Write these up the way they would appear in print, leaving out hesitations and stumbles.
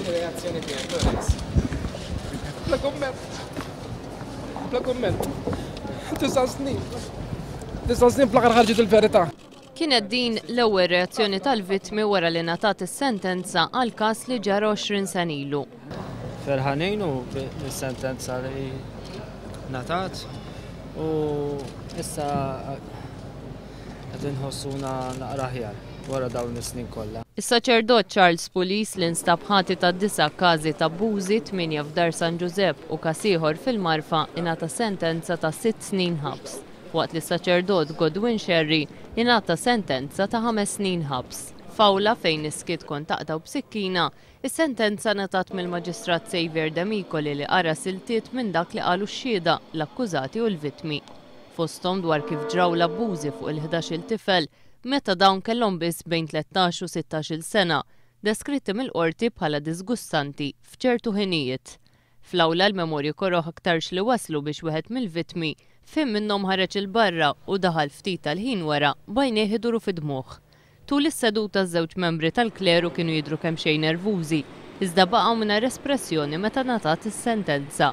Reazzjoni tiegħek, Lorenz. Bla komment. Bla komment. Tisa' snin fl-aħħar ħarġet il-verità. Kienet din l-ewwel reazzjoni tal-vittmi wara li ngħatat is-sentenza għal każ li ġar 20 sen ilu. Ferħanin bis-sentenza li ngħatat u issa qed inħossuna naqra aħjar wara dawn is-snin kollha. Is-saċerdot Charles Pulis li nstab ħati ta' 9 każi ta' abbużi 8 f'Dar San Giuseppe u każ ieħor fil-Marfa ingħata sentenza ta' 6 snin ħabs, waqt li s-saċerdot Godwin Sherry ingħata sentenza ta' 5 snin ħabs. Fawla fejn iskiet kont taqtaw b'sikkina, is-sentenza ngħatat mill-Maġistrat Xavier D'Amicoli li qara siltiet minn dak li qalu x-xhieda, l-akkużati u l-vittmi. Fosthom dwar kif ġraw l-abbużi fuq il-11 tifel meta dawn kellhom biss bejn 13 u 16 sena, deskritti mill-qorti bħala disgustanti f'ċertu ħinijiet. Fl-awla l-memorji korroħ aktarx li waslu biex wieħed mill-vittmi fim minnhom ħareġ il-barra u daħal ftit tal-ħin wara bajnejh iduru fid-dmuħ. Tul is-seduta żewġ membri tal-kleru kienu jidhru kemm xejn nervużi, iżda baqgħu mingħajr espressjoni meta ngħatat is-sentenza.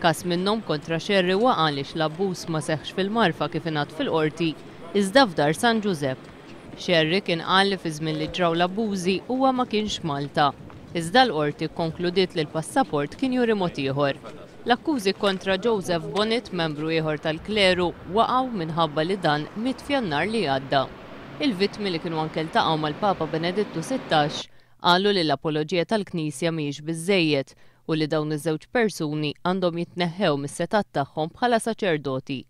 Każ minnhom kontra Sherry waqa' għaliex l-abbuż ma seħħx fil-Marfa kif ingħad fil-qorti, iżda f'Dar San Giuseppe. Sherry kien qal li fi żmien li ġraw l-abbużi huwa ma kienx Malta. Iżda l-qorti kkonkludiet li l-passaport kien juri mod ieħor. L-akkużi kontra Joseph Bonnet, membru ieħor tal-kleru, waqgħu minħabba li dan miet f'Jannar li għadda. Il-vittmi li kienu anke ltaqgħu mal-Papa Benedittu XVI qalu li l-apoloġija tal-Knisja mhijiex biżżejjed u li dawn iż-żewġ persuni għandhom jitneħħew mis-setat tagħhom bħala saċerdoti.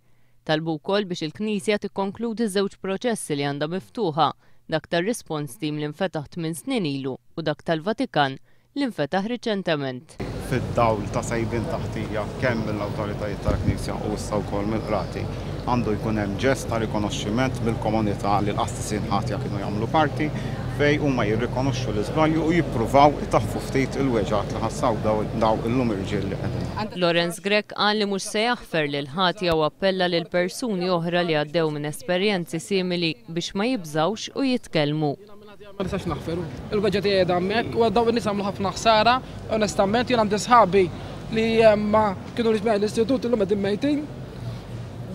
Talbu wkoll biex il-Knisja tikkonkludi żewġ proċessi li għandha miftuħa, dak tar-Response Team li nfetaħ 8 snin ilu u dak tal-Vatikan li nfetaħ riċentement. Fid-dawl ta' sejbin taħtija kemm mill-awtoritajiet tal-Knisja u issa wkoll mill-qrati għandu jkun hemm ġest ta' rikonoxximent mill-komunità li l-qastisin ħatja kienu jagħmlu parti fejn huma jirrikonoxxu l-iżbalju u jippruvaw itaħfu ftit il-weġat li ħassaw daw illum irġiel li qegħdin. Lorenz Grek qal li mhux se jaħfer lil ħatja u appella lil persuni oħra li għaddew minn esperjenzi simili biex ma jibżawx u jitkellmu. Ma nistax naħferu. Il-weġġa tiegħi hemmhekk u dawn in-nies għamlu ħafna ħsara, onestament jien għandi sħabi li ma kienu rismej l-istitut illum qegħdin mejtin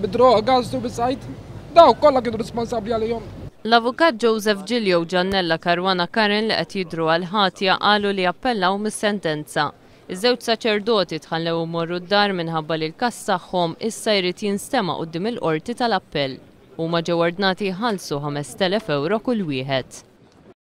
bid-droga, bis-sajt, daw kollha kienu responsabbli għalihom. L-avukat Joseph Giglio u Giannella Caruana Karen li qed jidhru għal ħatja qalu li appellaw mis-sentenza. Iż-żewġ saċerdoti tħallew imorru d-dar minħabba li l-każ tagħhom issa jrid jinstema' quddiem il-qorti tal-appell. Huma ġew ordnati jħallsu 5,000 euro kull wieħed.